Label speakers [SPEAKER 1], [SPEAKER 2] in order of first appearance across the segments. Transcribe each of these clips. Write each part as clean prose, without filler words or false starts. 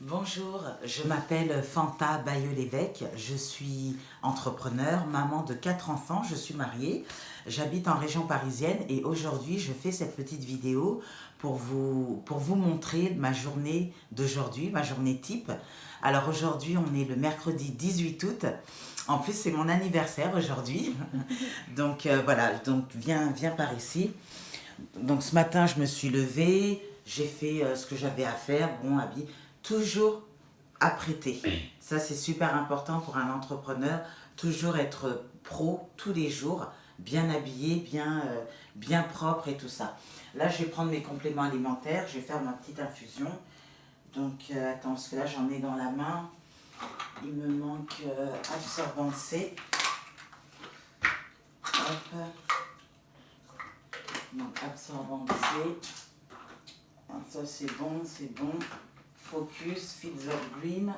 [SPEAKER 1] Bonjour, je m'appelle Fanta Bayeux-Lévesque, je suis entrepreneur, maman de 4 enfants, je suis mariée, j'habite en région parisienne et aujourd'hui je fais cette petite vidéo pour vous montrer ma journée d'aujourd'hui, ma journée type. Alors aujourd'hui on est le mercredi 18 août, en plus c'est mon anniversaire aujourd'hui, donc voilà, donc viens par ici. Donc ce matin, je me suis levée, j'ai fait ce que j'avais à faire, bon, habillé, toujours apprêté. Ça, c'est super important pour un entrepreneur, toujours être pro tous les jours, bien habillé, bien propre et tout ça. Là, je vais prendre mes compléments alimentaires, je vais faire ma petite infusion. Donc, attends, parce que là, j'en ai dans la main. Il me manque absorbant C. Hop. Donc, absorbant C. Ça c'est bon, c'est bon. Focus, Fields of Green,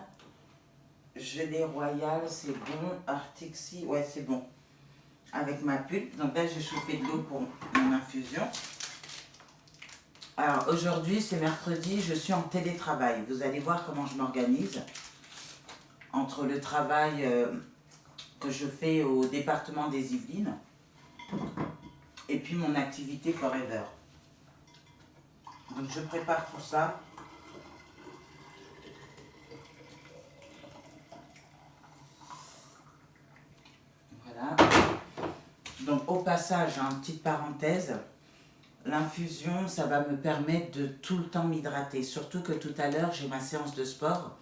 [SPEAKER 1] gelée royale, c'est bon. Artixi, ouais c'est bon. Avec ma pulpe, donc là j'ai chauffé de l'eau pour mon infusion. Alors aujourd'hui c'est mercredi, je suis en télétravail. Vous allez voir comment je m'organise. Entre le travail que je fais au département des Yvelines et puis mon activité Forever. Donc je prépare tout ça. Voilà. Donc au passage, petite parenthèse, l'infusion, ça va me permettre de tout le temps m'hydrater. Surtout que tout à l'heure, j'ai ma séance de sport.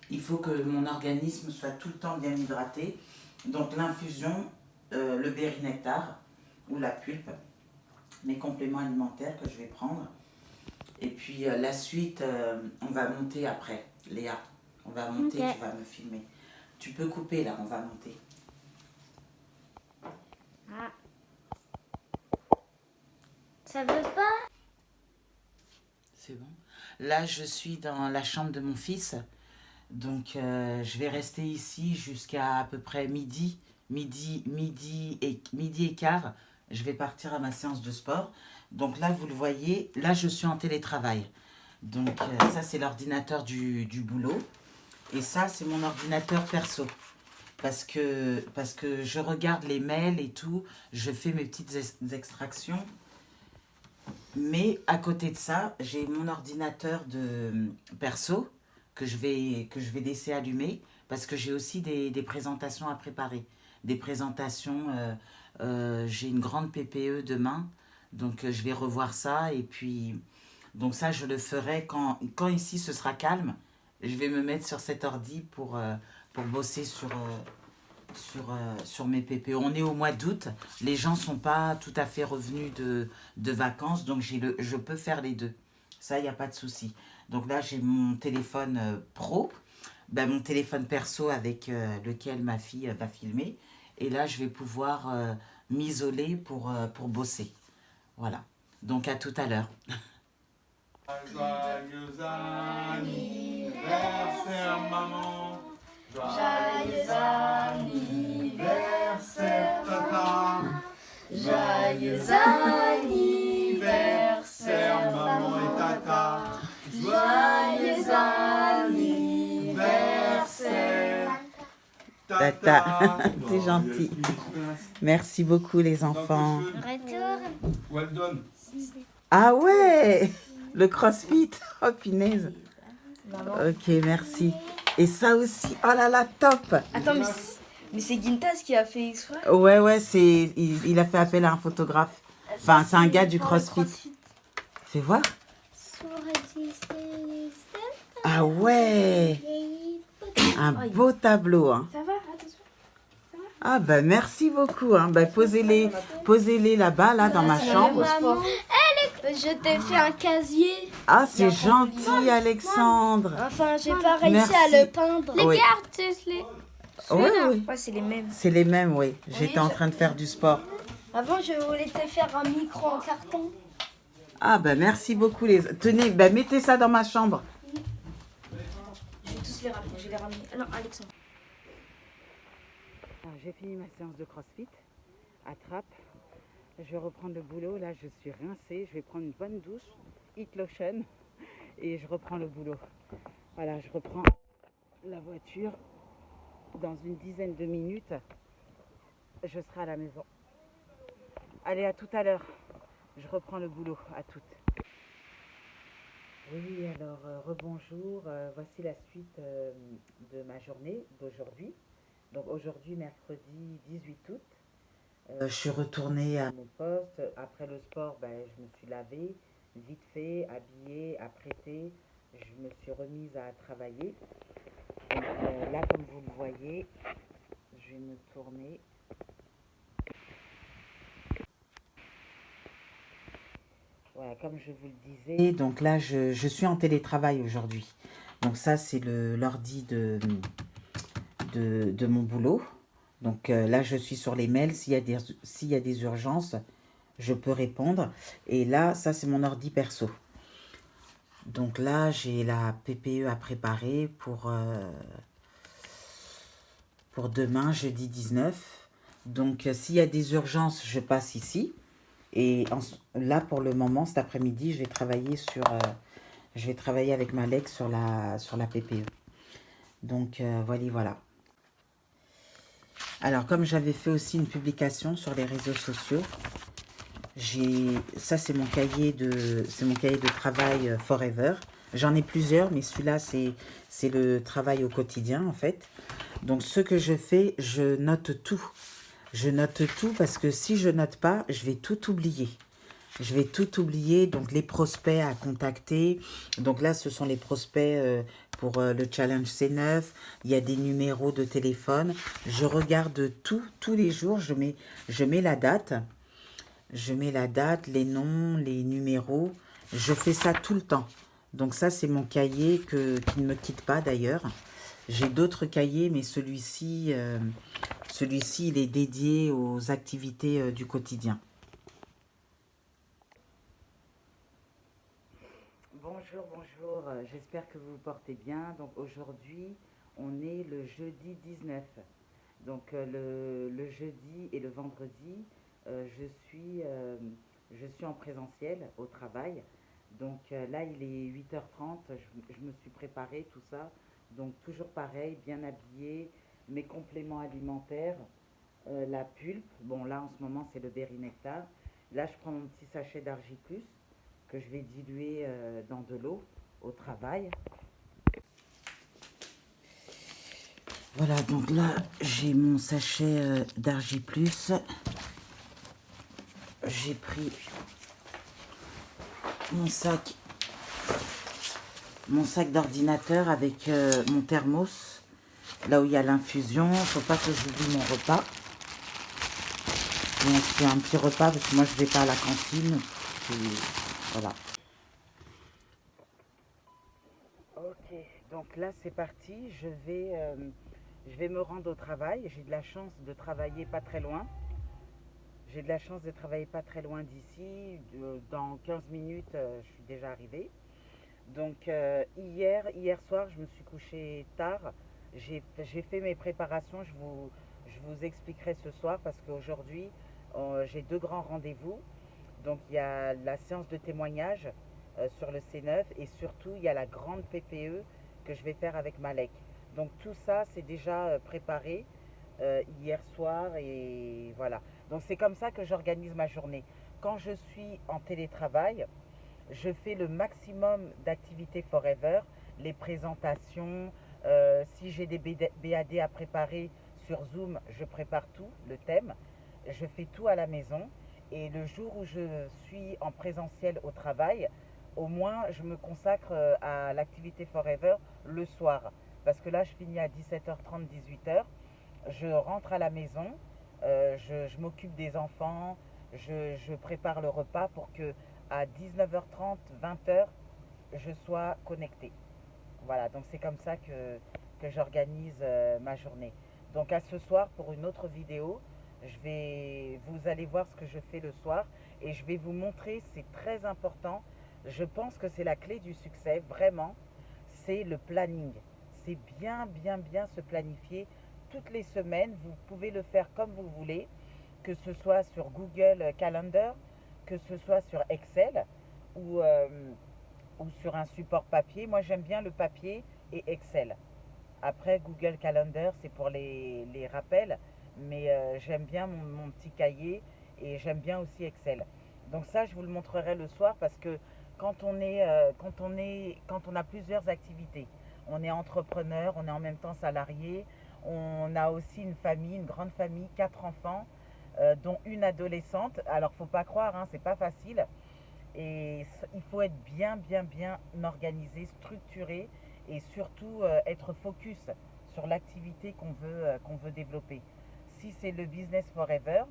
[SPEAKER 1] Il faut que mon organisme soit tout le temps bien hydraté. Donc l'infusion, le berry-nectar ou la pulpe, mes compléments alimentaires que je vais prendre. Et puis la suite, on va monter après. Léa, on va monter, okay. Tu vas me filmer. Tu peux couper là, on va monter.
[SPEAKER 2] Ah. Ça veut pas?
[SPEAKER 1] C'est bon. Là, je suis dans la chambre de mon fils. Donc, je vais rester ici jusqu'à à peu près midi et quart. Je vais partir à ma séance de sport. Donc là, vous le voyez, là, je suis en télétravail. Donc, ça, c'est l'ordinateur du boulot. Et ça, c'est mon ordinateur perso. Parce que je regarde les mails et tout. Je fais mes petites extractions. Mais à côté de ça, j'ai mon ordinateur de perso que je vais laisser allumer parce que j'ai aussi des présentations à préparer. Des présentations, j'ai une grande PPE demain, donc je vais revoir ça et puis, donc ça je le ferai quand ici ce sera calme. Je vais me mettre sur cet ordi pour bosser sur mes PPE. On est au mois d'août, les gens ne sont pas tout à fait revenus de vacances, donc je peux faire les deux. Ça, il n'y a pas de souci. Donc là, j'ai mon téléphone pro, mon téléphone perso avec lequel ma fille va filmer. Et là, je vais pouvoir m'isoler pour bosser. Voilà. Donc à tout à l'heure.
[SPEAKER 3] Joyeux anniversaire, maman.
[SPEAKER 2] Joyeux anniversaire,
[SPEAKER 3] tata.
[SPEAKER 2] Joyeux anniversaire,
[SPEAKER 3] maman et tata.
[SPEAKER 2] Joyeux anniversaire.
[SPEAKER 1] Tata, c'est gentil. Merci beaucoup les enfants.
[SPEAKER 2] Retour.
[SPEAKER 3] Well done.
[SPEAKER 1] Ah ouais, le crossfit. Oh punaise. Ok, merci. Et ça aussi, oh là là, top.
[SPEAKER 4] Attends, mais c'est Gintas qui a fait exprès?
[SPEAKER 1] Ouais, il a fait appel à un photographe. Enfin, c'est un gars du CrossFit. Fais voir. Ah ouais. Un beau tableau. Hein.
[SPEAKER 4] Ça va, attention.
[SPEAKER 1] Ah bah merci beaucoup. Hein. Bah, posez-les là-bas, là, dans ma chambre.
[SPEAKER 2] Je t'ai fait un casier.
[SPEAKER 1] Ah, c'est gentil, Alexandre.
[SPEAKER 2] Enfin, j'ai pas réussi
[SPEAKER 1] Merci.
[SPEAKER 2] à le peindre. Les cartes, les...
[SPEAKER 1] Oui.
[SPEAKER 4] Ouais, c'est les mêmes.
[SPEAKER 1] C'est les mêmes, oui. J'étais en train de faire du sport.
[SPEAKER 2] Avant, je voulais te faire un micro en carton.
[SPEAKER 1] Ah bah merci beaucoup. Tenez, bah, mettez ça dans ma chambre.
[SPEAKER 4] Je vais tous les ramener. Je vais les ramener. Ah non, Alexandre.
[SPEAKER 1] J'ai fini ma séance de CrossFit à Trappes. Je vais reprendre le boulot. Là, je suis rincée. Je vais prendre une bonne douche, Heat Lotion, et je reprends le boulot. Voilà, je reprends la voiture. Dans une dizaine de minutes, je serai à la maison. Allez, à tout à l'heure. Je reprends le boulot. À toutes. Oui, alors, rebonjour. Voici la suite de ma journée d'aujourd'hui. Donc, aujourd'hui, mercredi 18 août. Je suis retournée à mon poste. Après le sport, je me suis lavée, vite fait, habillée, apprêtée. Je me suis remise à travailler. Donc là, comme vous le voyez, je vais me tourner. Voilà, comme je vous le disais, donc là, je suis en télétravail aujourd'hui. Donc ça, c'est l'ordi de mon boulot. Donc là, je suis sur les mails. S'il y a des urgences, je peux répondre. Et là, ça, c'est mon ordi perso. Donc là, j'ai la PPE à préparer pour demain, jeudi 19. Donc, s'il y a des urgences, je passe ici. Et là, pour le moment, cet après-midi, je vais travailler avec Malek sur la PPE. Donc, voilà. Alors, comme j'avais fait aussi une publication sur les réseaux sociaux, ça, c'est mon cahier de travail Forever. J'en ai plusieurs, mais celui-là, c'est le travail au quotidien, en fait. Donc, ce que je fais, je note tout. Je note tout parce que si je note pas, je vais tout oublier. Je vais tout oublier, donc les prospects à contacter. Donc là, ce sont les prospects pour le challenge C9. Il y a des numéros de téléphone. Je regarde tous les jours. Je mets la date. Je mets la date, les noms, les numéros. Je fais ça tout le temps. Donc ça, c'est mon cahier qui ne me quitte pas d'ailleurs. J'ai d'autres cahiers, mais celui-ci, il est dédié aux activités du quotidien. Bonjour, j'espère que vous vous portez bien. Donc aujourd'hui, on est le jeudi 19. Donc le jeudi et le vendredi, je suis en présentiel au travail. Donc là, il est 8h30, je me suis préparée, tout ça. Donc toujours pareil, bien habillée, mes compléments alimentaires, la pulpe. Bon là, en ce moment, c'est le berry nectar. Là, je prends mon petit sachet d'Argiplus que je vais diluer dans de l'eau au travail. Voilà, donc là, j'ai mon sachet d'Argiplus. J'ai pris mon sac d'ordinateur avec mon thermos, là où il y a l'infusion. Faut pas que j'oublie mon repas. Donc c'est un petit repas parce que moi je vais pas à la cantine. Voilà. Ok, donc là c'est parti. Je vais me rendre au travail. J'ai de la chance de travailler pas très loin. D'ici. Dans 15 minutes, je suis déjà arrivée. Donc hier soir, je me suis couchée tard. J'ai fait mes préparations. Je vous expliquerai ce soir parce qu'aujourd'hui, j'ai 2 grands rendez-vous. Donc il y a la séance de témoignage sur le C9 et surtout il y a la grande PPE que je vais faire avec Malek. Donc tout ça, c'est déjà préparé hier soir et voilà. Donc c'est comme ça que j'organise ma journée. Quand je suis en télétravail, je fais le maximum d'activités Forever, les présentations. Si j'ai des BAD à préparer sur Zoom, je prépare tout, le thème. Je fais tout à la maison. Et le jour où je suis en présentiel au travail, au moins je me consacre à l'activité Forever le soir. Parce que là, je finis à 17h30, 18h. Je rentre à la maison, je m'occupe des enfants, je prépare le repas pour que à 19h30, 20h, je sois connectée. Voilà, donc c'est comme ça que j'organise ma journée. Donc à ce soir, pour une autre vidéo, vous allez voir ce que je fais le soir et je vais vous montrer, c'est très important. Je pense que c'est la clé du succès, vraiment, c'est le planning. C'est bien se planifier toutes les semaines. Vous pouvez le faire comme vous voulez, que ce soit sur Google Calendar, que ce soit sur Excel ou sur un support papier. Moi, j'aime bien le papier et Excel. Après, Google Calendar, c'est pour les rappels, mais j'aime bien mon petit cahier et j'aime bien aussi Excel. Donc ça, je vous le montrerai le soir parce que quand on a plusieurs activités, on est entrepreneur, on est en même temps salarié, on a aussi une famille, une grande famille, 4 enfants, dont une adolescente. Alors, faut pas croire, hein, c'est pas facile. Et il faut être bien organisé, structuré et surtout être focus sur l'activité qu'on veut développer. Si c'est le business forever,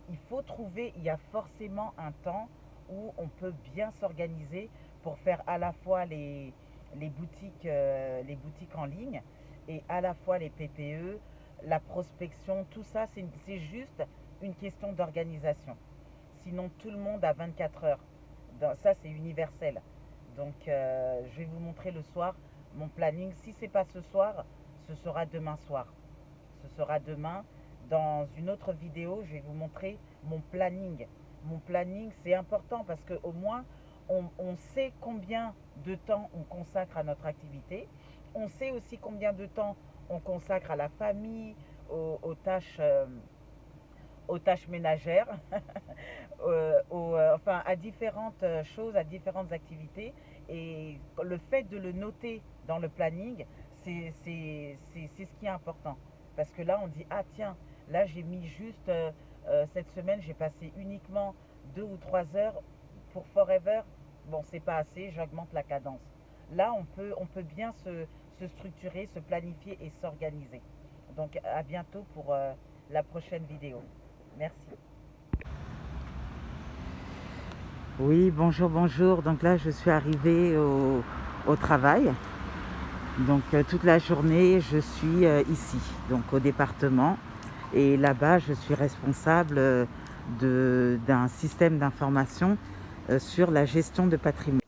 [SPEAKER 1] il y a forcément un temps où on peut bien s'organiser pour faire à la fois les boutiques en ligne et à la fois les PPE, la prospection, tout ça, c'est juste une question d'organisation. Sinon, tout le monde a 24 heures. Ça, c'est universel. Donc, je vais vous montrer le soir mon planning. Si ce n'est pas ce soir, ce sera demain soir. Ce sera demain. Dans une autre vidéo, je vais vous montrer mon planning. Mon planning, c'est important parce qu'au moins, on sait combien de temps on consacre à notre activité. On sait aussi combien de temps on consacre à la famille, aux tâches ménagères, enfin à différentes choses, à différentes activités. Et le fait de le noter dans le planning, c'est ce qui est important. Parce que là, on dit, ah tiens, là j'ai mis juste, cette semaine, j'ai passé uniquement 2 ou 3 heures pour Forever. Bon, c'est pas assez, j'augmente la cadence. Là, on peut bien se structurer, se planifier et s'organiser. Donc, à bientôt pour la prochaine vidéo. Merci. Oui, bonjour, bonjour. Donc là, je suis arrivée au travail. Donc toute la journée, je suis ici, donc au département. Et là-bas, je suis responsable d'un système d'information sur la gestion de patrimoine.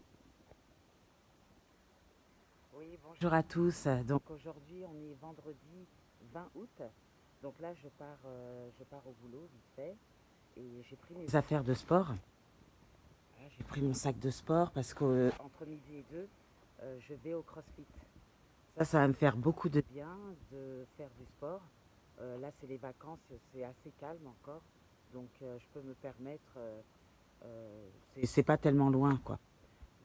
[SPEAKER 1] Oui, bonjour à tous. Donc aujourd'hui, on est vendredi 20 août. Donc là, je pars au boulot vite fait. Et j'ai pris mes affaires de sport. Voilà, j'ai pris mon sac de sport parce qu'entre midi et deux, je vais au CrossFit. Ça va me faire beaucoup de bien de faire du sport. Là, c'est les vacances, c'est assez calme encore. Donc, je peux me permettre, c'est pas tellement loin, quoi.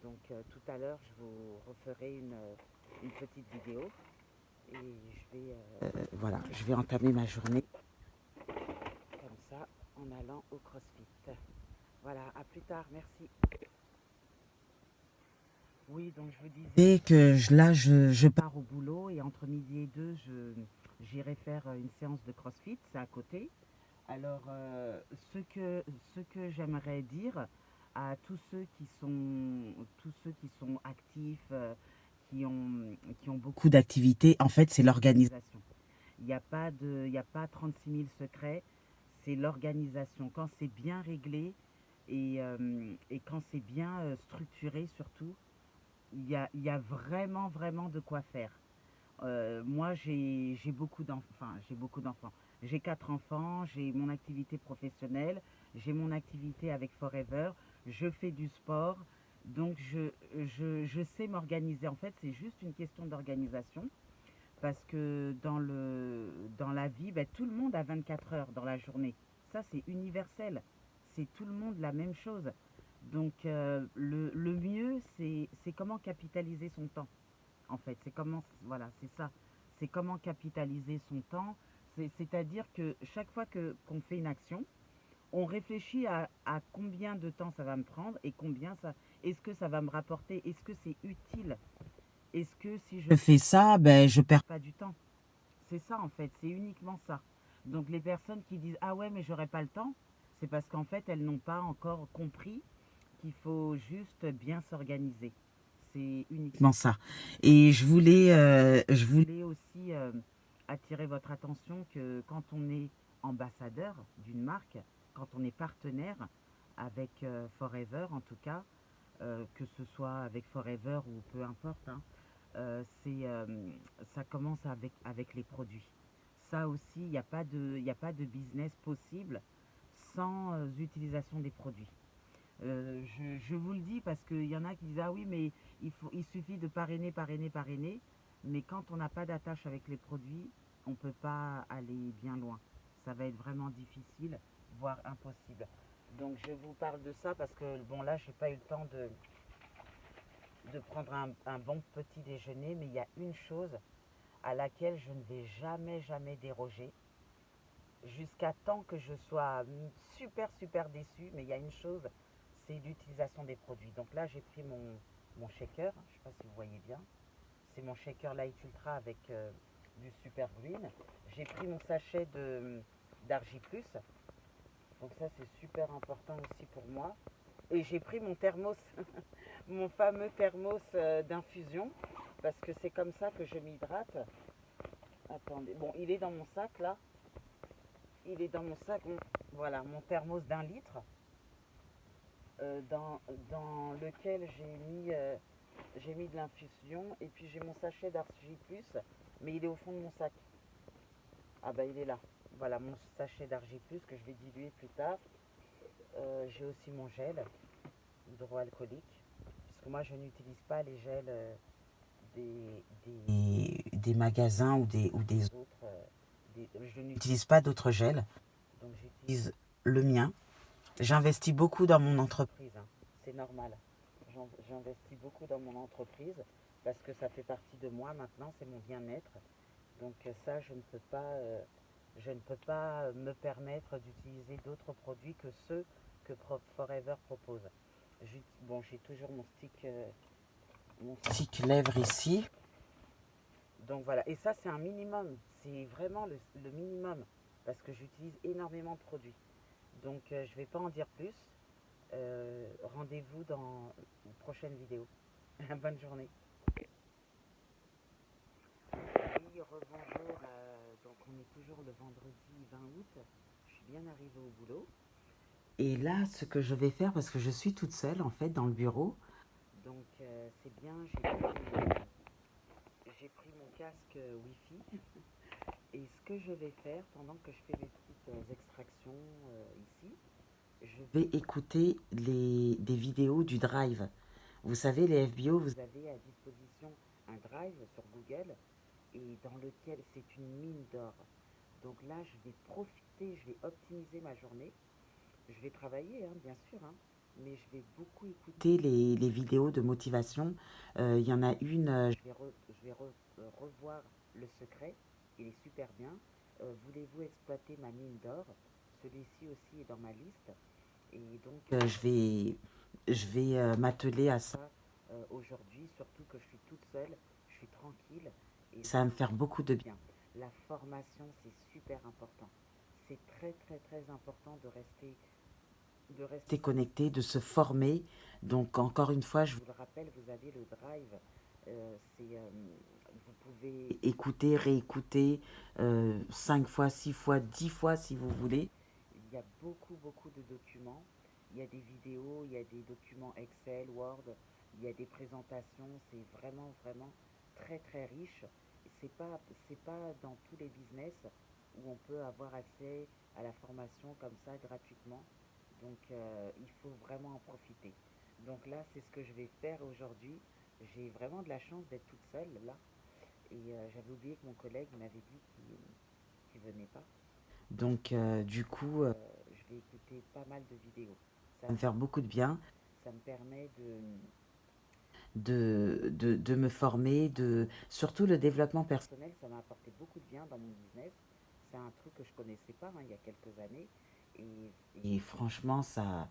[SPEAKER 1] Donc, tout à l'heure, je vous referai une petite vidéo. Et voilà, je vais entamer ma journée comme ça en allant au CrossFit. Voilà, à plus tard, merci. Oui, donc je vous disais que là, je pars au boulot et entre midi et deux, j'irai faire une séance de CrossFit, c'est à côté. Alors, ce que j'aimerais dire à tous ceux qui sont actifs, qui ont beaucoup d'activités, en fait, c'est l'organisation. Il y a pas 36 000 secrets, c'est l'organisation. Quand c'est bien réglé et quand c'est bien structuré surtout, il y a vraiment de quoi faire. Moi, j'ai beaucoup d'enfants. Enfin, j'ai beaucoup d'enfants. J'ai 4 enfants, j'ai mon activité professionnelle, j'ai mon activité avec Forever, je fais du sport. Donc, je sais m'organiser. En fait, c'est juste une question d'organisation. Parce que dans la vie, ben, tout le monde a 24 heures dans la journée. Ça, c'est universel. C'est tout le monde la même chose. Donc, le mieux, c'est comment capitaliser son temps. En fait, voilà, c'est ça. C'est comment capitaliser son temps. C'est-à-dire que chaque fois qu'on fait une action, on réfléchit à combien de temps ça va me prendre et est-ce que ça va me rapporter, est-ce que c'est utile. Est-ce que si je fais ça, ben, je perds pas du temps. C'est ça en fait, c'est uniquement ça. Donc les personnes qui disent ah ouais mais j'aurai pas le temps, c'est parce qu'en fait elles n'ont pas encore compris qu'il faut juste bien s'organiser. C'est uniquement ça. Et je voulais aussi attirer votre attention que quand on est ambassadeur d'une marque, quand on est partenaire avec Forever en tout cas, que ce soit avec Forever ou peu importe, hein, ça commence avec les produits. Ça aussi, il n'y a pas de business possible sans utilisation des produits. Je vous le dis parce qu'il y en a qui disent ah oui mais il suffit de parrainer. Mais quand on n'a pas d'attache avec les produits, on ne peut pas aller bien loin. Ça va être vraiment difficile, voire impossible. Donc je vous parle de ça parce que bon là, j'ai pas eu le temps de prendre un bon petit déjeuner, mais il y a une chose à laquelle je ne vais jamais déroger, jusqu'à temps que je sois super déçue, mais il y a une chose, c'est l'utilisation des produits. Donc là, j'ai pris mon shaker, je ne sais pas si vous voyez bien, c'est mon shaker Light Ultra avec du Super Green. J'ai pris mon sachet d'Argi Plus, donc ça c'est super important aussi pour moi. Et j'ai pris mon thermos, mon fameux thermos d'infusion, parce que c'est comme ça que je m'hydrate. Attendez, bon, il est dans mon sac là. Il est dans mon sac, voilà, mon thermos d'1 litre, dans lequel j'ai mis de l'infusion. Et puis j'ai mon sachet d'Argi Plus, mais il est au fond de mon sac. Ah bah il est là. Voilà mon sachet d'Argi Plus que je vais diluer plus tard. J'ai aussi mon gel hydroalcoolique, puisque moi je n'utilise pas les gels des magasins ou des autres. Je n'utilise pas d'autres gels, donc j'utilise le mien. J'investis beaucoup dans mon entreprise, hein. C'est normal. J'investis beaucoup dans mon entreprise parce que ça fait partie de moi maintenant, c'est mon bien-être. Donc ça, je ne peux pas me permettre d'utiliser d'autres produits que ceux que Forever propose. Bon, j'ai toujours mon stick lèvres ici. Donc voilà, et ça c'est un minimum, c'est vraiment le minimum, parce que j'utilise énormément de produits. Donc je ne vais pas en dire plus. Rendez-vous dans une prochaine vidéo. Bonne journée. Oui, rebonjour. Donc on est toujours le vendredi 20 août. Je suis bien arrivée au boulot. Et là, ce que je vais faire, parce que je suis toute seule en fait dans le bureau. Donc c'est bien, j'ai pris mon casque Wi-Fi. Et ce que je vais faire pendant que je fais mes petites extractions ici, je vais écouter des vidéos du Drive. Vous savez, les FBO, vous avez à disposition un Drive sur Google et dans lequel c'est une mine d'or. Donc là, je vais profiter, je vais optimiser ma journée. Je vais travailler, hein, bien sûr, hein, mais je vais beaucoup écouter les vidéos de motivation. Il y en a une, je vais revoir Le Secret, il est super bien. Voulez-vous exploiter ma mine d'or? Celui-ci aussi est dans ma liste. Et donc, je vais m'atteler à ça aujourd'hui, surtout que je suis toute seule, je suis tranquille et ça va me faire beaucoup de bien. La formation, c'est super important. C'est très important de rester connecté, de se former. Donc, encore une fois, je vous le rappelle, vous avez le Drive. Vous pouvez écouter, réécouter 5 fois, 6 fois, 10 fois si vous voulez. Il y a beaucoup de documents. Il y a des vidéos, il y a des documents Excel, Word, il y a des présentations. C'est vraiment très riche. C'est pas dans tous les business où on peut avoir accès à la formation comme ça gratuitement. Donc il faut vraiment en profiter. Donc là, c'est ce que je vais faire aujourd'hui. J'ai vraiment de la chance d'être toute seule là. Et j'avais oublié que mon collègue m'avait dit qu'il venait pas. Donc du coup, je vais écouter pas mal de vidéos. Ça va me faire beaucoup de bien. Ça me permet de me former, surtout le développement personnel, ça m'a apporté beaucoup de bien dans mon business. C'est un truc que je connaissais pas, hein, il y a quelques années. Et franchement, ça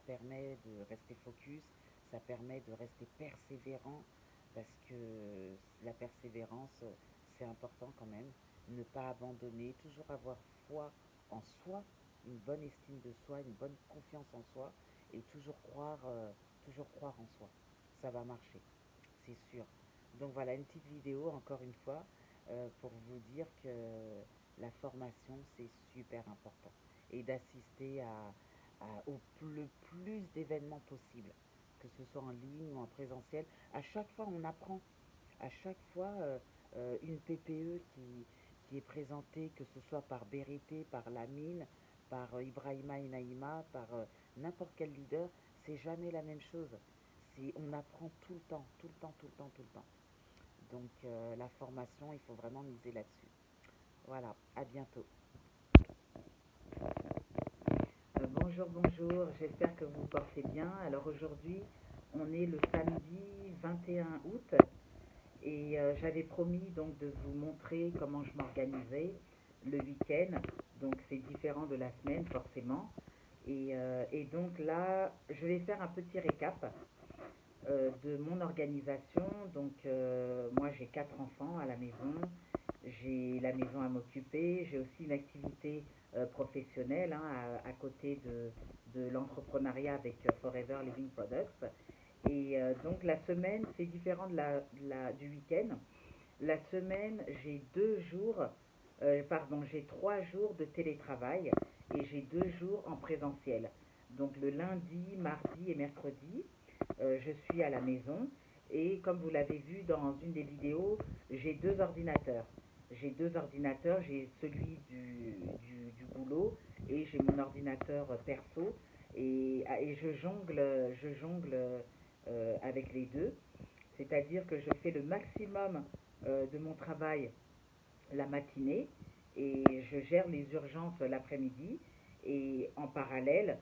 [SPEAKER 1] permet de rester focus, ça permet de rester persévérant, parce que la persévérance, c'est important quand même. Ne pas abandonner, toujours avoir foi en soi, une bonne estime de soi, une bonne confiance en soi, et toujours croire en soi. Ça va marcher, c'est sûr. Donc voilà, une petite vidéo, encore une fois, pour vous dire que la formation, c'est super important. Et d'assister le plus d'événements possibles, que ce soit en ligne ou en présentiel. À chaque fois, on apprend. À chaque fois, une PPE qui est présentée, que ce soit par Berité, par Lamine, par Ibrahima et Naïma, par n'importe quel leader, c'est jamais la même chose. On apprend tout le temps. Donc la formation, il faut vraiment miser là-dessus. Voilà, à bientôt. Bonjour, bonjour, j'espère que vous vous portez bien. Alors aujourd'hui, on est le samedi 21 août et j'avais promis donc de vous montrer comment je m'organisais le week-end. Donc c'est différent de la semaine forcément. Et donc là, je vais faire un petit récap de mon organisation. Donc moi j'ai 4 enfants à la maison, j'ai la maison à m'occuper, j'ai aussi une activité professionnelle hein, à côté de l'entrepreneuriat avec Forever Living Products. Et donc la semaine c'est différent du week-end. La semaine j'ai 3 jours de télétravail et j'ai 2 jours en présentiel. Donc le lundi, mardi et mercredi, je suis à la maison et comme vous l'avez vu dans une des vidéos, j'ai 2 ordinateurs. J'ai celui du boulot et j'ai mon ordinateur perso et je jongle avec les deux. C'est-à-dire que je fais le maximum de mon travail la matinée et je gère les urgences l'après-midi et en parallèle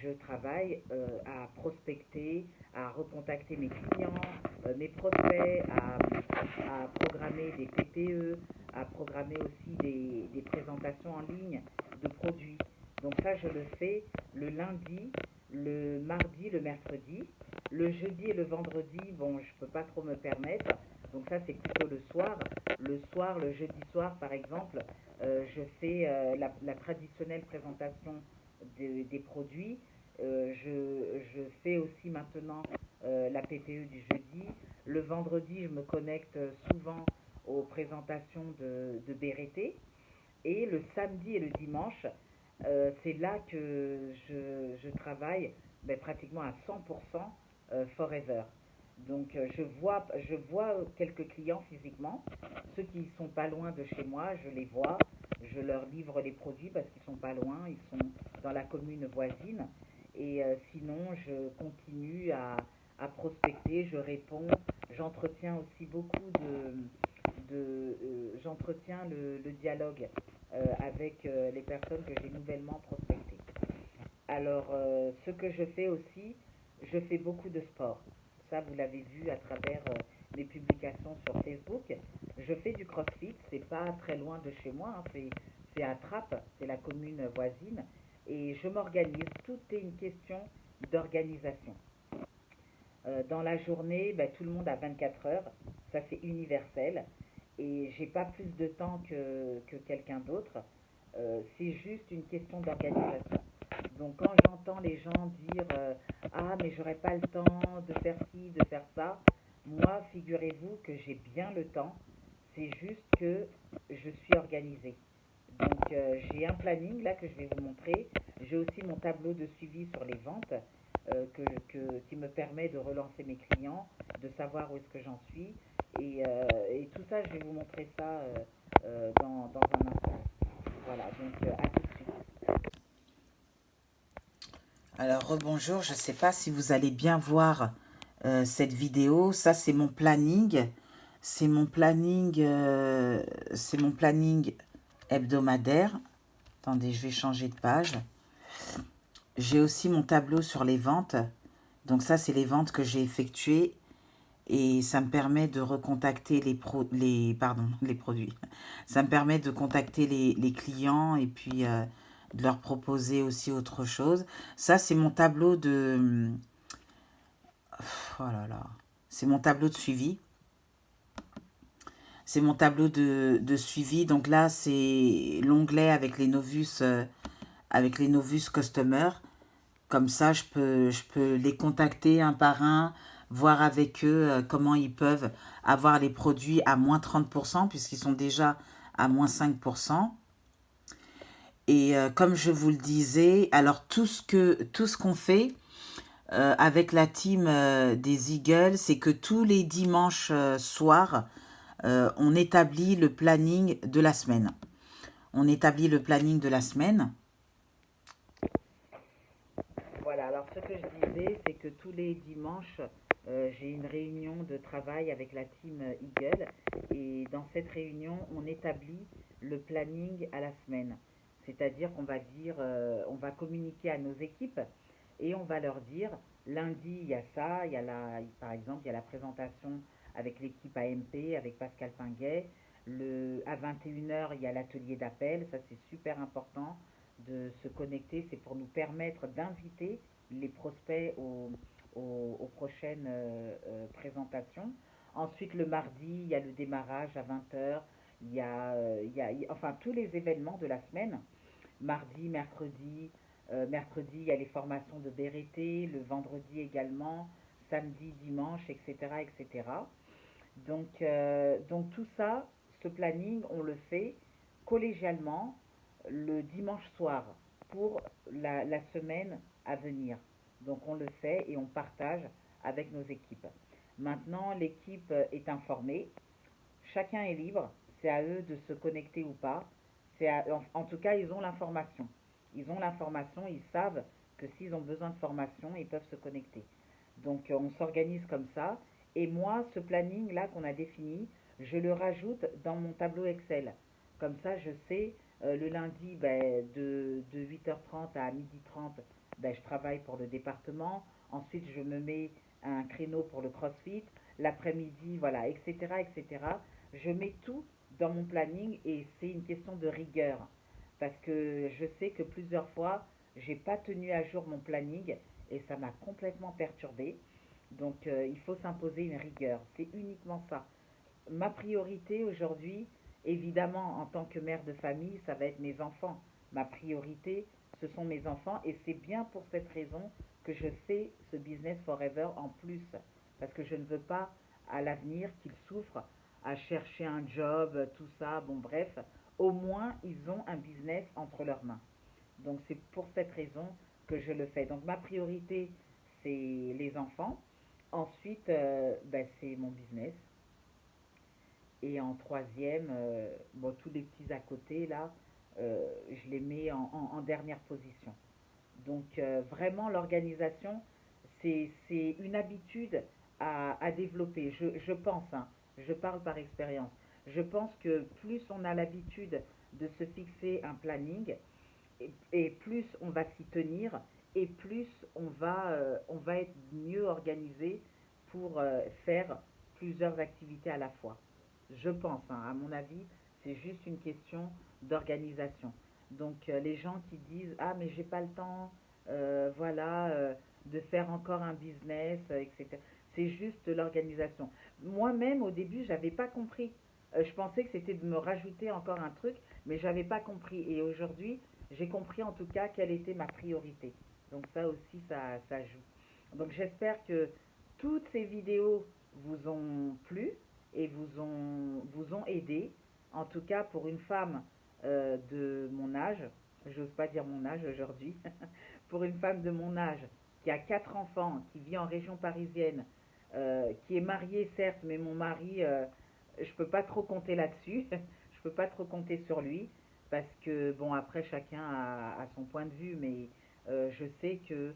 [SPEAKER 1] je travaille à prospecter, à recontacter mes clients, mes prospects, à programmer des PPE, à programmer aussi des présentations en ligne de produits. Donc ça je le fais le lundi, le mardi, le mercredi. Le jeudi et le vendredi, bon, je peux pas trop me permettre. Donc ça, c'est plutôt le soir. Le soir, le jeudi soir, par exemple, je fais la traditionnelle présentation des produits. Je fais aussi maintenant la PPE du jeudi. Le vendredi, je me connecte souvent aux présentations de BRT. Et le samedi et le dimanche, c'est là que je travaille pratiquement à 100% Forever. Donc je vois quelques clients physiquement. Ceux qui sont pas loin de chez moi, je les vois. Je leur livre les produits parce qu'ils sont pas loin, ils sont dans la commune voisine. Et sinon, je continue à prospecter, je réponds. J'entretiens aussi beaucoup j'entretiens le dialogue avec les personnes que j'ai nouvellement prospectées. Alors, ce que je fais aussi, je fais beaucoup de sport. Ça, vous l'avez vu à travers mes publications sur Facebook. Je fais du crossfit, c'est pas très loin de chez moi, hein, c'est à Trappes, c'est la commune voisine. Et je m'organise, tout est une question d'organisation. Dans la journée, tout le monde a 24 heures, ça c'est universel. Et j'ai pas plus de temps que quelqu'un d'autre. C'est juste une question d'organisation. Donc quand j'entends les gens dire ah mais j'aurais pas le temps de faire ci, de faire ça, moi figurez-vous que j'ai bien le temps, c'est juste que je suis organisée. Donc j'ai un planning là que je vais vous montrer, j'ai aussi mon tableau de suivi sur les ventes qui me permet de relancer mes clients, de savoir où est-ce que j'en suis et tout ça je vais vous montrer ça dans un instant. Voilà, donc à tout de suite. Alors rebonjour, je ne sais pas si vous allez bien voir cette vidéo. Ça c'est mon planning. C'est mon planning hebdomadaire. Attendez, je vais changer de page. J'ai aussi mon tableau sur les ventes. Donc ça c'est les ventes que j'ai effectuées. Et ça me permet de recontacter les produits. Ça me permet de contacter les clients et puis de leur proposer aussi autre chose. Ça, c'est mon tableau de... Oh là là. C'est mon tableau de suivi. C'est mon tableau de suivi. Donc là, c'est l'onglet avec les Novus Customers. Comme ça, je peux les contacter un par un, voir avec eux comment ils peuvent avoir les produits à moins 30%, puisqu'ils sont déjà à moins 5%. Et comme je vous le disais, alors tout ce qu'on fait avec la team des Eagles, c'est que tous les dimanches soirs, on établit le planning de la semaine. On établit le planning de la semaine. Voilà, alors ce que je disais, c'est que tous les dimanches, j'ai une réunion de travail avec la team Eagle et dans cette réunion, on établit le planning à la semaine. C'est-à-dire qu'on va dire, on va communiquer à nos équipes et on va leur dire, lundi, il y a ça, par exemple, il y a la présentation avec l'équipe AMP, avec Pascal Pinguet. À 21h, il y a l'atelier d'appel, ça c'est super important de se connecter, c'est pour nous permettre d'inviter les prospects aux prochaines présentations. Ensuite, le mardi, il y a le démarrage à 20h, enfin tous les événements de la semaine. Mardi, mercredi, il y a les formations de BRT, le vendredi également, samedi, dimanche, etc., etc. Donc tout ça, ce planning, on le fait collégialement le dimanche soir pour la semaine à venir. Donc on le fait et on partage avec nos équipes. Maintenant, l'équipe est informée, chacun est libre, c'est à eux de se connecter ou pas. En tout cas, ils ont l'information. Ils ont l'information, ils savent que s'ils ont besoin de formation, ils peuvent se connecter. Donc on s'organise comme ça. Et moi, ce planning-là qu'on a défini, je le rajoute dans mon tableau Excel. Comme ça, je sais, le lundi, de 8h30 à 12h30, je travaille pour le département. Ensuite, je me mets un créneau pour le CrossFit. L'après-midi, voilà, etc., etc. Je mets tout dans mon planning et c'est une question de rigueur. Parce que je sais que plusieurs fois, j'ai pas tenu à jour mon planning et ça m'a complètement perturbée. Donc il faut s'imposer une rigueur, c'est uniquement ça. Ma priorité aujourd'hui, évidemment en tant que mère de famille, ça va être mes enfants. Ma priorité, ce sont mes enfants et c'est bien pour cette raison que je fais ce business forever en plus. Parce que je ne veux pas à l'avenir qu'ils souffrent à chercher un job, tout ça, bon bref. Au moins, ils ont un business entre leurs mains. Donc c'est pour cette raison que je le fais. Donc ma priorité, c'est les enfants. Ensuite, c'est mon business. Et en troisième, tous les petits à côté, là, je les mets en dernière position. Donc vraiment, l'organisation, c'est une habitude à développer. Je pense, hein, je parle par expérience. Je pense que plus on a l'habitude de se fixer un planning, et plus on va s'y tenir, et plus on va être mieux organisé pour faire plusieurs activités à la fois. Je pense, hein, à mon avis, c'est juste une question d'organisation. Donc les gens qui disent ah mais j'ai pas le temps, de faire encore un business, etc. C'est juste l'organisation. Moi-même au début j'avais pas compris. Je pensais que c'était de me rajouter encore un truc, mais j'avais pas compris. Et aujourd'hui j'ai compris en tout cas quelle était ma priorité. Donc ça aussi ça joue. Donc j'espère que toutes ces vidéos vous ont plu et vous ont aidé. En tout cas pour une femme de mon âge, j'ose pas dire mon âge aujourd'hui, pour une femme de mon âge qui a 4 enfants, qui vit en région parisienne, qui est mariée certes, mais mon mari, je peux pas trop compter là-dessus, je peux pas trop compter sur lui, parce que bon après chacun a son point de vue, mais je sais que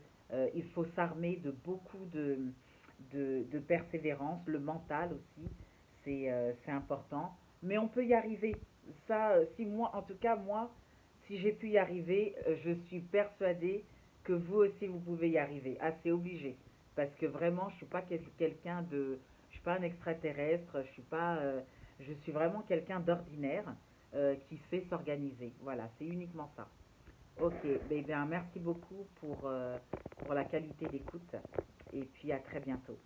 [SPEAKER 1] il faut s'armer de beaucoup de persévérance, le mental aussi, c'est important, mais on peut y arriver. Ça, si moi, en tout cas moi, si j'ai pu y arriver, je suis persuadée que vous aussi vous pouvez y arriver. Ah, c'est obligé, parce que vraiment, je suis pas quelqu'un de, je suis pas un extraterrestre, je suis vraiment quelqu'un d'ordinaire qui sait s'organiser. Voilà, c'est uniquement ça. Ok, eh bien, merci beaucoup pour la qualité d'écoute et puis à très bientôt.